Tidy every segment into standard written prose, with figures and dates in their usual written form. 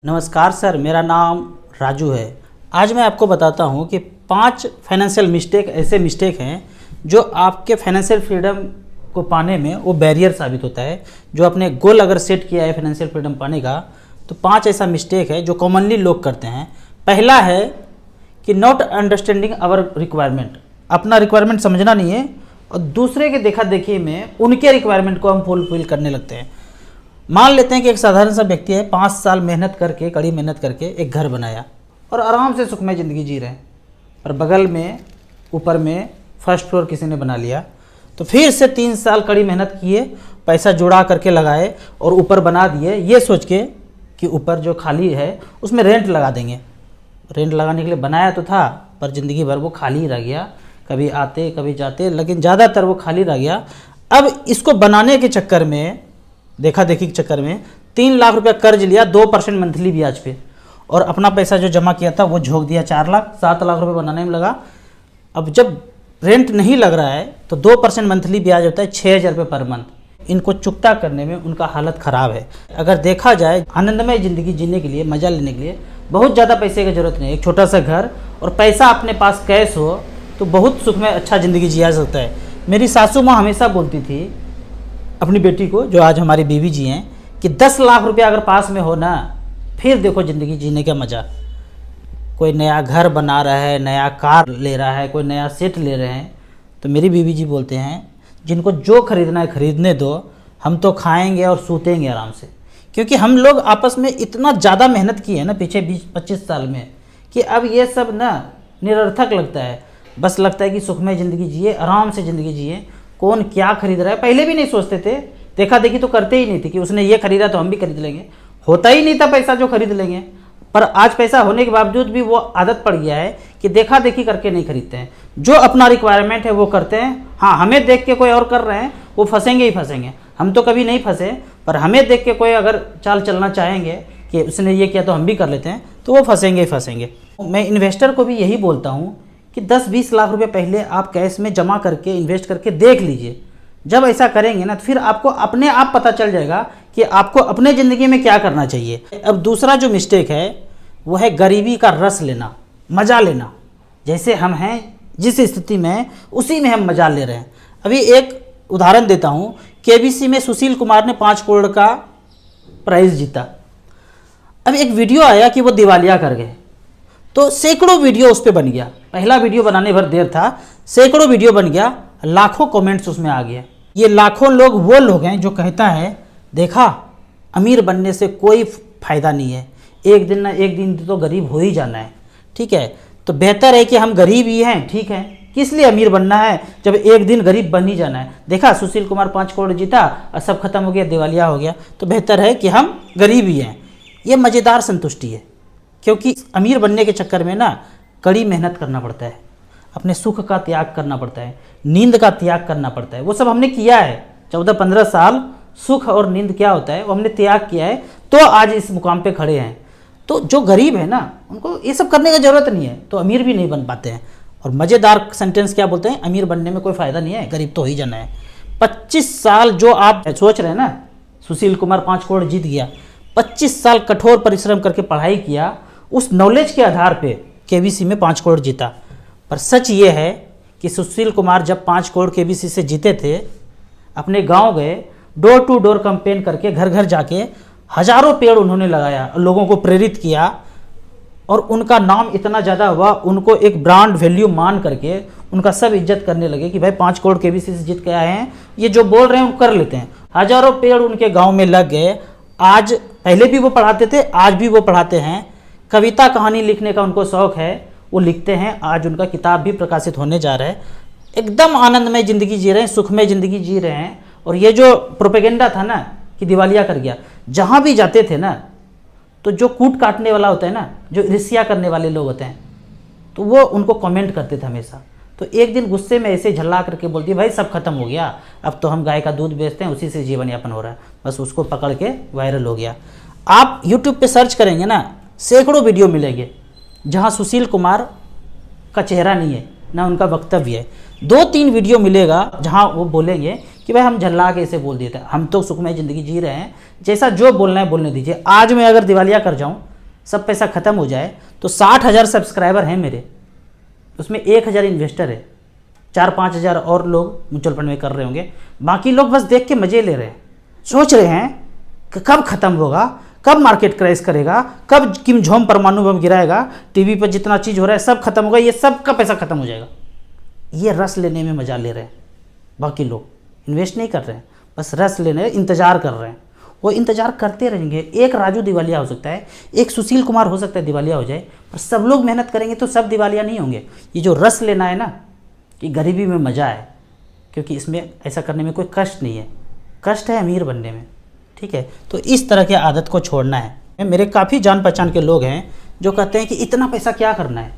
नमस्कार सर, मेरा नाम राजू है। आज मैं आपको बताता हूं कि 5 फाइनेंशियल मिस्टेक ऐसे मिस्टेक हैं जो आपके फाइनेंशियल फ्रीडम को पाने में वो बैरियर साबित होता है। जो आपने गोल अगर सेट किया है फाइनेंशियल फ्रीडम पाने का, तो 5 ऐसा मिस्टेक है जो कॉमनली लोग करते हैं। पहला है कि नॉट अंडरस्टैंडिंग आवर रिक्वायरमेंट, अपना रिक्वायरमेंट समझना नहीं है और दूसरे के देखा देखी में उनके रिक्वायरमेंट को हम फुलफिल करने लगते हैं। मान लेते हैं कि एक साधारण सा व्यक्ति है, 5 साल मेहनत करके, कड़ी मेहनत करके एक घर बनाया और आराम से सुखमय ज़िंदगी जी रहे हैं, और बगल में ऊपर में फर्स्ट फ्लोर किसी ने बना लिया। तो फिर से 3 साल कड़ी मेहनत किए, पैसा जुड़ा करके लगाए और ऊपर बना दिए, ये सोच के कि ऊपर जो खाली है उसमें रेंट लगा देंगे। रेंट लगाने के लिए बनाया तो था, पर ज़िंदगी भर वो खाली रह गया, कभी आते कभी जाते, लेकिन ज़्यादातर वो खाली रह गया। अब इसको बनाने के चक्कर में, देखा देखी के चक्कर में 3 लाख रुपया कर्ज लिया 2% मंथली ब्याज पे, और अपना पैसा जो जमा किया था वो झोंक दिया 4 लाख, 7 लाख रुपये बनाने में लगा। अब जब रेंट नहीं लग रहा है तो 2% मंथली ब्याज होता है 6,000 रुपये पर मंथ। इनको चुकता करने में उनका हालत ख़राब है। अगर देखा जाए आनंदमय ज़िंदगी जीने के लिए, मज़ा लेने के लिए बहुत ज़्यादा पैसे की ज़रूरत नहीं है। एक छोटा सा घर और पैसा अपने पास कैश हो तो बहुत सुख में अच्छा ज़िंदगी जिया सकता है। मेरी सासू माँ हमेशा बोलती थी अपनी बेटी को, जो आज हमारी बीवी जी हैं, कि 10 लाख रुपया अगर पास में हो ना, फिर देखो ज़िंदगी जीने का मज़ा। कोई नया घर बना रहा है, नया कार ले रहा है, कोई नया सेट ले रहे हैं, तो मेरी बीवी जी बोलते हैं जिनको जो खरीदना है खरीदने दो, हम तो खाएंगे और सूतेंगे आराम से। क्योंकि हम लोग आपस में इतना ज़्यादा मेहनत की है ना पिछले 20-25 साल में, कि अब ये सब ना निरर्थक लगता है। बस लगता है कि सुखमय ज़िंदगी जिए, आराम से ज़िंदगी जिए। कौन क्या खरीद रहा है पहले भी नहीं सोचते थे, देखा देखी तो करते ही नहीं थे कि उसने ये खरीदा तो हम भी खरीद लेंगे। होता ही नहीं था पैसा जो खरीद लेंगे। पर आज पैसा होने के बावजूद भी वो आदत पड़ गया है कि देखा देखी करके नहीं खरीदते हैं। जो अपना रिक्वायरमेंट है वो करते हैं। हाँ, हमें देख के कोई और कर रहे हैं वो फंसेंगे ही फंसेंगे। हम तो कभी नहीं फंसे, पर हमें देख के कोई अगर चाल चलना चाहेंगे कि उसने ये किया तो हम भी कर लेते हैं, तो वो फंसेंगे ही फंसेंगे। मैं इन्वेस्टर को भी यही बोलता हूँ कि 10-20 लाख रुपए पहले आप कैश में जमा करके इन्वेस्ट करके देख लीजिए। जब ऐसा करेंगे ना, तो फिर आपको अपने आप पता चल जाएगा कि आपको अपने ज़िंदगी में क्या करना चाहिए। अब दूसरा जो मिस्टेक है वो है गरीबी का रस लेना, मज़ा लेना। जैसे हम हैं जिस स्थिति में, उसी में हम मज़ा ले रहे हैं। अभी एक उदाहरण देता हूँ। केबीसी में सुशील कुमार ने 5 करोड़ का प्राइज़ जीता। अब एक वीडियो आया कि वो दिवालिया कर गए, तो सैकड़ों वीडियो उस पर बन गया। पहला वीडियो बनाने भर देर था, सैकड़ों वीडियो बन गया, लाखों कमेंट्स उसमें आ गए। ये लाखों लोग वो लोग हैं जो कहता है देखा, अमीर बनने से कोई फ़ायदा नहीं है, एक दिन ना एक दिन तो गरीब हो ही जाना है। ठीक है, तो बेहतर है कि हम गरीब ही हैं। ठीक है, किस लिए अमीर बनना है जब एक दिन गरीब बन ही जाना है। देखा, सुशील कुमार 5 करोड़ जीता और सब खत्म हो गया, दिवालिया हो गया, तो बेहतर है कि हम गरीब ही हैं। ये मज़ेदार संतुष्टि है, क्योंकि अमीर बनने के चक्कर में ना कड़ी मेहनत करना पड़ता है, अपने सुख का त्याग करना पड़ता है, नींद का त्याग करना पड़ता है। वो सब हमने किया है। 14-15 साल सुख और नींद क्या होता है वो हमने त्याग किया है, तो आज इस मुकाम पे खड़े हैं। तो जो गरीब है ना, उनको ये सब करने की ज़रूरत नहीं है, तो अमीर भी नहीं बन पाते हैं। और मज़ेदार सेंटेंस क्या बोलते हैं, अमीर बनने में कोई फ़ायदा नहीं है, गरीब तो हो ही जाना है। 25 साल जो आप सोच रहे हैं ना, सुशील कुमार 5 करोड़ जीत गया, 25 साल कठोर परिश्रम करके पढ़ाई किया, उस नॉलेज के आधार पे केबीसी में 5 करोड़ जीता। पर सच ये है कि सुशील कुमार जब 5 करोड़ केबीसी से जीते थे, अपने गांव गए, डोर टू डोर कैंपेन करके घर घर जाके हज़ारों पेड़ उन्होंने लगाया, लोगों को प्रेरित किया, और उनका नाम इतना ज़्यादा हुआ, उनको एक ब्रांड वैल्यू मान करके उनका सब इज्जत करने लगे कि भाई 5 करोड़ केबीसी से जीत के आए हैं, ये जो बोल रहे हैं वो कर लेते हैं। हज़ारों पेड़ उनके गाँव में लग गए। आज, पहले भी वो पढ़ाते थे, आज भी वो पढ़ाते हैं। कविता कहानी लिखने का उनको शौक़ है, वो लिखते हैं। आज उनका किताब भी प्रकाशित होने जा रहा है। एकदम आनंदमय ज़िंदगी जी रहे हैं, सुखमय ज़िंदगी जी रहे हैं। और ये जो प्रोपेगेंडा था ना कि दिवालिया कर गया, जहाँ भी जाते थे ना, तो जो कूट काटने वाला होता है ना, जो ईर्ष्या करने वाले लोग होते हैं, तो वो उनको कमेंट करते थे हमेशा। तो एक दिन गुस्से में ऐसे झल्ला करके बोलती है भाई सब खत्म हो गया, अब तो हम गाय का दूध बेचते हैं, उसी से जीवन यापन हो रहा है। बस उसको पकड़ के वायरल हो गया। आप यूट्यूब पे सर्च करेंगे ना, सैकड़ों वीडियो मिलेंगे जहाँ सुशील कुमार का चेहरा नहीं है, ना उनका वक्तव्य है। 2-3 वीडियो मिलेगा जहाँ वो बोलेंगे कि भाई हम झल्ला के ऐसे बोल दिए थे, हम तो सुखमय ज़िंदगी जी रहे हैं, जैसा जो बोलना है बोलने दीजिए। आज मैं अगर दिवालिया कर जाऊँ सब पैसा ख़त्म हो जाए तो 60,000 सब्सक्राइबर हैं मेरे, उसमें 1,000 इन्वेस्टर है, 4-5 हज़ार और लोग म्यूचुअल फंड में कर रहे होंगे, बाकी लोग बस देख के मज़े ले रहे हैं, सोच रहे हैं कि कब ख़त्म होगा, कब मार्केट क्रैश करेगा, कब किम जोंग परमाणु बम गिराएगा, टीवी पर जितना चीज़ हो रहा है सब खत्म होगा, ये सब का पैसा खत्म हो जाएगा। ये रस लेने में मज़ा ले रहे हैं। बाकी लोग इन्वेस्ट नहीं कर रहे हैं, बस रस लेने इंतज़ार कर रहे हैं। वो इंतज़ार करते रहेंगे। एक राजू दिवालिया हो सकता है, एक सुशील कुमार हो सकता है दिवालिया हो जाए, पर सब लोग मेहनत करेंगे तो सब दिवालिया नहीं होंगे। ये जो रस लेना है ना, कि गरीबी में मज़ा है, क्योंकि इसमें ऐसा करने में कोई कष्ट नहीं है, कष्ट है अमीर बनने में। ठीक है, तो इस तरह की आदत को छोड़ना है। मेरे काफ़ी जान पहचान के लोग हैं जो कहते हैं कि इतना पैसा क्या करना है,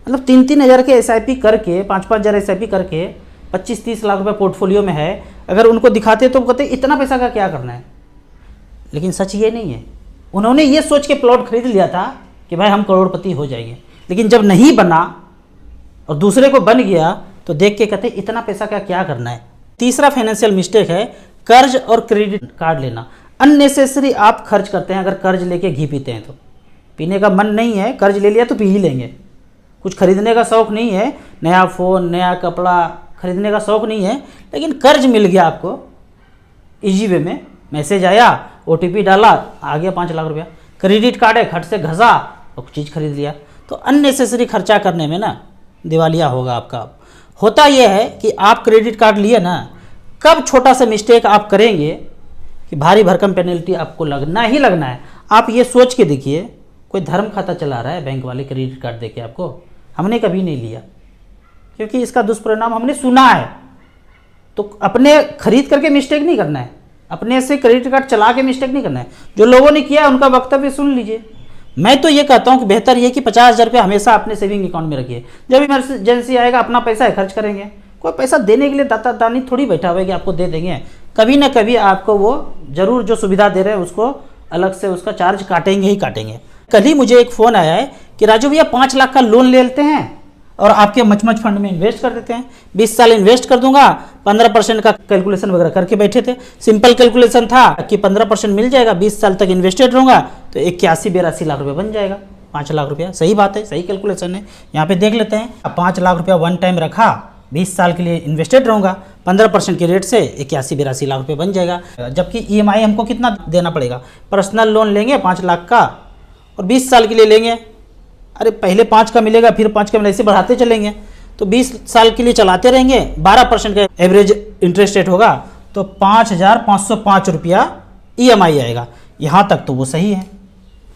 मतलब 3-3 हज़ार के SIP करके, 5-5 हज़ार SIP करके 25-30 लाख रुपए पोर्टफोलियो में है, अगर उनको दिखाते तो कहते इतना पैसा का क्या करना है। लेकिन सच ये नहीं है। उन्होंने ये सोच के प्लॉट खरीद लिया था कि भाई हम करोड़पति हो जाएंगे, लेकिन जब नहीं बना और दूसरे को बन गया तो देख के कहते इतना पैसा का क्या करना है। तीसरा फाइनेंशियल मिस्टेक है कर्ज और क्रेडिट कार्ड लेना। अननेसेसरी आप खर्च करते हैं। अगर कर्ज लेके घी पीते हैं तो पीने का मन नहीं है, कर्ज ले लिया तो पी ही लेंगे। कुछ खरीदने का शौक़ नहीं है, नया फ़ोन नया कपड़ा खरीदने का शौक़ नहीं है, लेकिन कर्ज मिल गया आपको इजी वे में, मैसेज आया, OTP डाला, आ गया 5 लाख रुपया। क्रेडिट कार्ड है, खट से घसा और कुछ चीज़ खरीद लिया। तो अननेसेसरी खर्चा करने में ना दिवालिया होगा आपका। होता यह है कि आप क्रेडिट कार्ड लिए ना, कब छोटा सा मिस्टेक आप करेंगे कि भारी भरकम पेनल्टी आपको लगना ही लगना है। आप ये सोच के देखिए, कोई धर्म खाता चला रहा है बैंक वाले क्रेडिट कार्ड देके आपको, हमने कभी नहीं लिया, क्योंकि इसका दुष्परिणाम हमने सुना है। तो अपने खरीद करके मिस्टेक नहीं करना है, अपने से क्रेडिट कार्ड चला के मिस्टेक नहीं करना है। जो लोगों ने किया उनका वक्तव्य सुन लीजिए। मैं तो ये कहता हूँ कि बेहतर ये कि 50,000 रुपये हमेशा अपने सेविंग अकाउंट में रखिए। जब इमरजेंसी आएगा अपना पैसा है खर्च करेंगे। कोई पैसा देने के लिए दाता दानी थोड़ी बैठा हुआ है कि आपको दे देंगे। कभी ना कभी आपको वो जरूर जो सुविधा दे रहे हैं उसको अलग से उसका चार्ज काटेंगे ही काटेंगे। कल ही मुझे एक फ़ोन आया है कि राजू भैया 5 लाख का लोन ले लेते हैं और आपके मचमच फंड में इन्वेस्ट कर देते हैं, 20 साल इन्वेस्ट कर दूंगा, 15% का कैलकुलेशन वगैरह करके बैठे थे। सिंपल कैलकुलेशन था कि 15% मिल जाएगा, 20 साल तक इन्वेस्टेड रहूँगा तो 81-82 लाख रुपये बन जाएगा, 5 लाख रुपया। सही बात है, सही कैलकुलेशन है। यहाँ पे देख लेते हैं। 5 लाख रुपया वन टाइम रखा, 20 साल के लिए इन्वेस्टेड रहूँगा, 15% के रेट से 81-82 लाख रुपये बन जाएगा। जबकि EMI हमको कितना देना पड़ेगा। पर्सनल लोन लेंगे 5 लाख का और 20 साल के लिए लेंगे, अरे पहले 5 का मिलेगा फिर 5 का मिलेगा, ऐसे बढ़ाते चलेंगे तो 20 साल के लिए चलाते रहेंगे। 12% का एवरेज इंटरेस्ट रेट होगा तो 5,505 रुपया EMI आएगा। यहाँ तक तो वो सही है,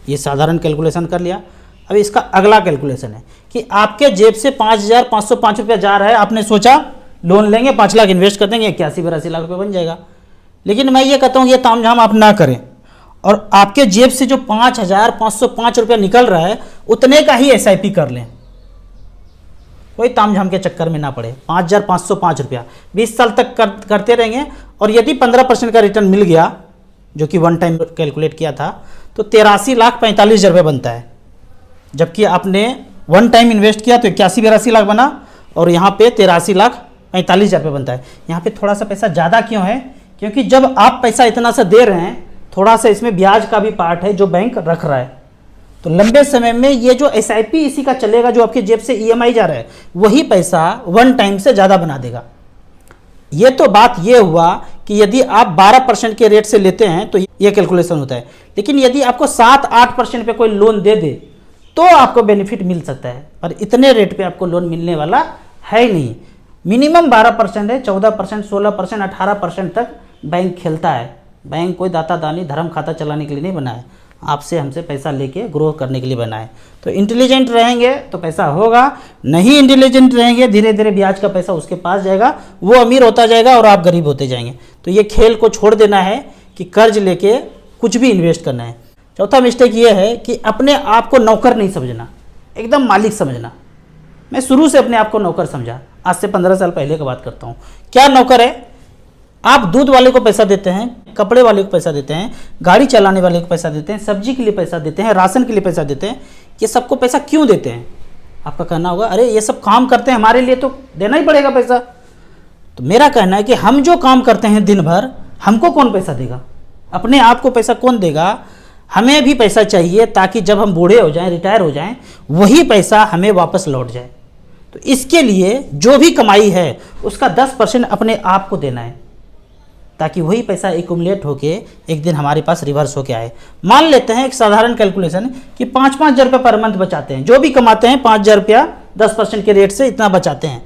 ये साधारण कैलकुलेशन कर लिया। अब इसका अगला कैलकुलेशन है कि आपके जेब से 5,505 रुपया जा रहा है। आपने सोचा लोन लेंगे 5 लाख इन्वेस्ट कर देंगे, 81-82 लाख रुपये बन जाएगा। लेकिन मैं ये कहता हूँ ये तामझाम आप ना करें और आपके जेब से जो 5,505 रुपया निकल रहा है उतने का ही SIP कर लें। कोई तामझाम के चक्कर में ना पड़े। 5,505 रुपया 20 साल तक करते रहेंगे और यदि 15% का रिटर्न मिल गया, जो कि वन टाइम कैलकुलेट किया था, तो 83,45,000 रुपये बनता है। जबकि आपने वन टाइम इन्वेस्ट किया तो 81-82 लाख बना और यहाँ पे 83,45,000 रुपये बनता है। यहाँ पे थोड़ा सा पैसा ज़्यादा क्यों है? क्योंकि जब आप पैसा इतना सा दे रहे हैं, थोड़ा सा इसमें ब्याज का भी पार्ट है जो बैंक रख रहा है। तो लंबे समय में ये जो SIP इसी का चलेगा, जो आपके जेब से EMI जा रहा है, वही पैसा वन टाइम से ज़्यादा बना देगा। ये तो बात ये हुआ कि यदि आप 12% के रेट से लेते हैं तो ये कैलकुलेशन होता है। लेकिन यदि आपको 7-8% पे कोई लोन दे दे तो आपको बेनिफिट मिल सकता है, पर इतने रेट पे आपको लोन मिलने वाला है ही नहीं। मिनिमम 12% है, 14%, 16%, 18% तक बैंक खेलता है। बैंक कोई दाता दानी धर्म खाता चलाने के लिए नहीं बना है, आपसे हमसे पैसा लेके ग्रो करने के लिए बना है। तो इंटेलिजेंट रहेंगे तो पैसा होगा, नहीं इंटेलिजेंट रहेंगे धीरे धीरे ब्याज का पैसा उसके पास जाएगा, वो अमीर होता जाएगा और आप गरीब होते जाएंगे। तो ये खेल को छोड़ देना है कि कर्ज लेके कुछ भी इन्वेस्ट करना है। चौथा मिस्टेक ये है कि अपने आप को नौकर नहीं समझना, एकदम मालिक समझना। मैं शुरू से अपने आप को नौकर समझा, आज से 15 साल पहले की बात करता हूँ। क्या नौकर है? आप दूध वाले को पैसा देते हैं, कपड़े वाले को पैसा देते हैं, गाड़ी चलाने वाले को पैसा देते हैं, सब्जी के लिए पैसा देते हैं, राशन के लिए पैसा देते हैं। ये सबको पैसा क्यों देते हैं? आपका कहना होगा अरे ये सब काम करते हैं हमारे लिए तो देना ही पड़ेगा पैसा। तो मेरा कहना है कि हम जो काम करते हैं दिन भर, हमको कौन पैसा देगा? अपने आप को पैसा कौन देगा? हमें भी पैसा चाहिए ताकि जब हम बूढ़े हो जाएं, रिटायर हो जाएं, वही पैसा हमें वापस लौट जाए। तो इसके लिए जो भी कमाई है उसका 10% अपने आप को देना है, ताकि वही पैसा एक्यूमुलेट होके एक दिन हमारे पास रिवर्स होके आए। मान लेते हैं एक साधारण कैलकुलेशन कि 5-5 हज़ार रुपये पर मंथ बचाते हैं, जो भी कमाते हैं 5 हज़ार रुपया 10% के रेट से इतना बचाते हैं,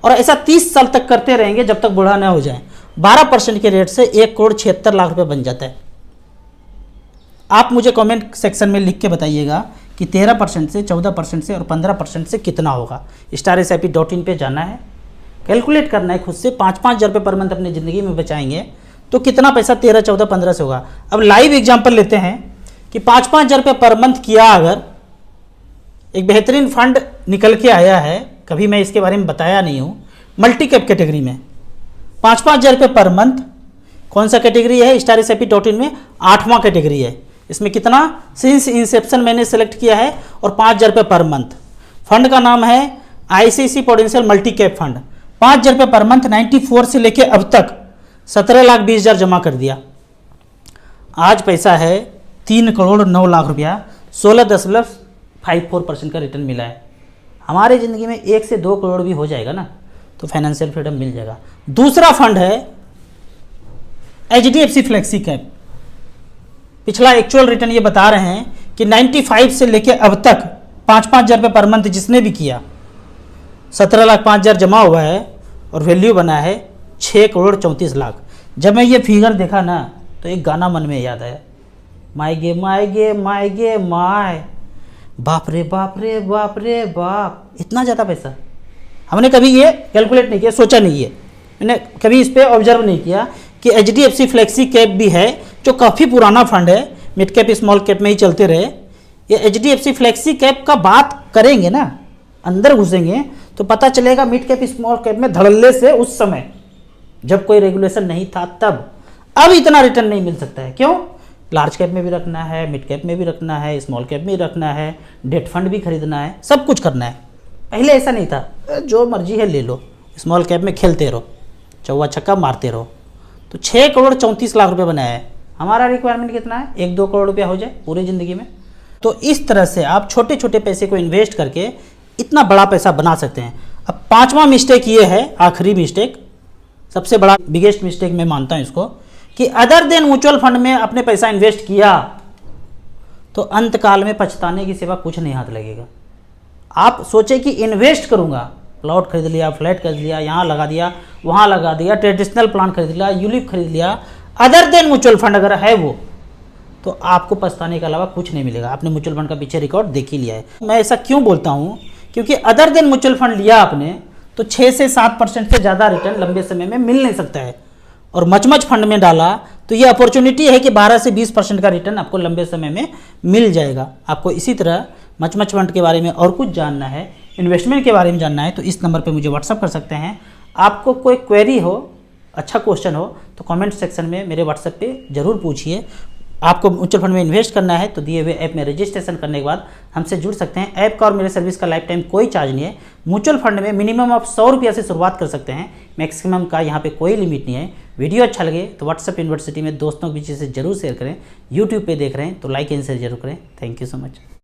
और ऐसा 30 साल तक करते रहेंगे जब तक बूढ़ा न हो जाए। 12% के रेट से 1,76,00,000 रुपये बन जाता है। आप मुझे कमेंट सेक्शन में लिख के बताइएगा कि 13% से, 14% से और 15% से कितना होगा। StarSIP.in पे जाना है, कैलकुलेट करना है खुद से। 5-5 हज़ार रुपये पर मंथ अपनी ज़िंदगी में बचाएंगे तो कितना पैसा 13, 14, 15 से होगा। अब लाइव एग्जांपल लेते हैं कि 5-5 हज़ार रुपये पर मंथ किया, अगर एक बेहतरीन फंड निकल के आया है, कभी मैं इसके बारे में बताया नहीं हूँ, मल्टी कैप कैटेगरी में 5-5 हज़ार रुपये पर मंथ। कौन सा कैटेगरी है? StarSIP.in में 8वां कैटेगरी है। इसमें कितना सिंस इंसेप्शन मैंने सेलेक्ट किया है, और 5 हज़ार रुपये पर मंथ। फंड का नाम है ICICI potential multi cap fund. 5 हज़ार रुपये पर मंथ 94 से लेके अब तक 17,20,000 जमा कर दिया। आज पैसा है 3,09,00,000 रुपया, 16.54% का रिटर्न मिला है। हमारे ज़िंदगी में 1 से 2 करोड़ भी हो जाएगा ना, तो फाइनेंशियल फ्रीडम मिल जाएगा। दूसरा फंड है HDFC फ्लेक्सी कैप। पिछला एक्चुअल रिटर्न ये बता रहे हैं कि 95 से लेके अब तक 5-5 हज़ार रुपये पर मंथ जिसने भी किया, 17,05,000 जमा हुआ है और वैल्यू बना है 6,34,00,000। जब मैं ये फिगर देखा ना तो एक गाना मन में याद आया, माय गे माय गे माय गे माय, बाप रे बाप रे बाप रे बाप, इतना ज़्यादा पैसा। हमने कभी ये कैलकुलेट नहीं किया, सोचा नहीं है, मैंने कभी इस पर ऑब्जर्व नहीं किया कि HDFC फ्लेक्सी कैप भी है जो काफ़ी पुराना फंड है, मिड कैप स्मॉल कैप में ही चलते रहे। ये HDFC फ्लेक्सी कैप का बात करेंगे ना, अंदर घुसेंगे तो पता चलेगा मिड कैप स्मॉल कैप में धड़ल्ले से उस समय जब कोई रेगुलेशन नहीं था तब अब इतना रिटर्न नहीं मिल सकता है। क्यों? लार्ज कैप में भी रखना है, मिड कैप में भी रखना है, स्मॉल कैप में भी रखना है, डेट फंड भी खरीदना है, सब कुछ करना है। पहले ऐसा नहीं था, जो मर्जी है ले लो, स्मॉल कैप में खेलते रहो, चौवा छक्का मारते रहो। तो 6,34,00,000 रुपये बनाया है। हमारा रिक्वायरमेंट कितना है? 1-2 करोड़ रुपया हो जाए पूरी ज़िंदगी में। तो इस तरह से आप छोटे छोटे पैसे को इन्वेस्ट करके इतना बड़ा पैसा बना सकते हैं। अब 5वां मिस्टेक ये है, आखिरी मिस्टेक, सबसे बड़ा बिगेस्ट मिस्टेक मैं मानता हूँ इसको, कि अदर देन म्यूचुअल फंड में आपने पैसा इन्वेस्ट किया तो अंत काल में पछताने की सिवा कुछ नहीं हाथ लगेगा। आप सोचे कि इन्वेस्ट करूँगा, प्लॉट खरीद लिया, फ्लैट खरीद लिया, यहाँ लगा दिया, वहाँ लगा दिया, ट्रेडिशनल प्लान खरीद लिया, यूलिप खरीद लिया, अदर देन म्यूचुअल फंड अगर है वो, तो आपको पछताने के अलावा कुछ नहीं मिलेगा। आपने म्यूचुअल फंड का पीछे रिकॉर्ड देख ही लिया है। मैं ऐसा क्यों बोलता हूँ? क्योंकि अदर देन म्यूचुअल फंड लिया आपने तो 6 से 7% से ज़्यादा रिटर्न लंबे समय में मिल नहीं सकता है, और मच फंड में डाला तो ये अपॉर्चुनिटी है कि 12 से 20% का रिटर्न आपको लंबे समय में मिल जाएगा। आपको इसी तरह मच फंड के बारे में और कुछ जानना है, इन्वेस्टमेंट के बारे में जानना है, तो इस नंबर पे मुझे व्हाट्सअप कर सकते हैं। आपको कोई क्वेरी हो, अच्छा क्वेश्चन हो, तो कमेंट सेक्शन में मेरे व्हाट्सएप पे ज़रूर पूछिए। आपको म्यूचुअल फंड में इन्वेस्ट करना है तो दिए हुए ऐप में रजिस्ट्रेशन करने के बाद हमसे जुड़ सकते हैं। ऐप का और मेरे सर्विस का लाइफ टाइम कोई चार्ज नहीं है। म्यूचुअल फंड में मिनिमम आप 100 रुपया से शुरुआत कर सकते हैं, मैक्सिमम का यहाँ पे कोई लिमिट नहीं है। वीडियो अच्छा लगे तो व्हाट्सएप यूनिवर्सिटी में दोस्तों के बीच से जरूर शेयर करें। यूट्यूब पे देख रहे हैं तो लाइक एंड शेयर जरूर करें। Thank you so much.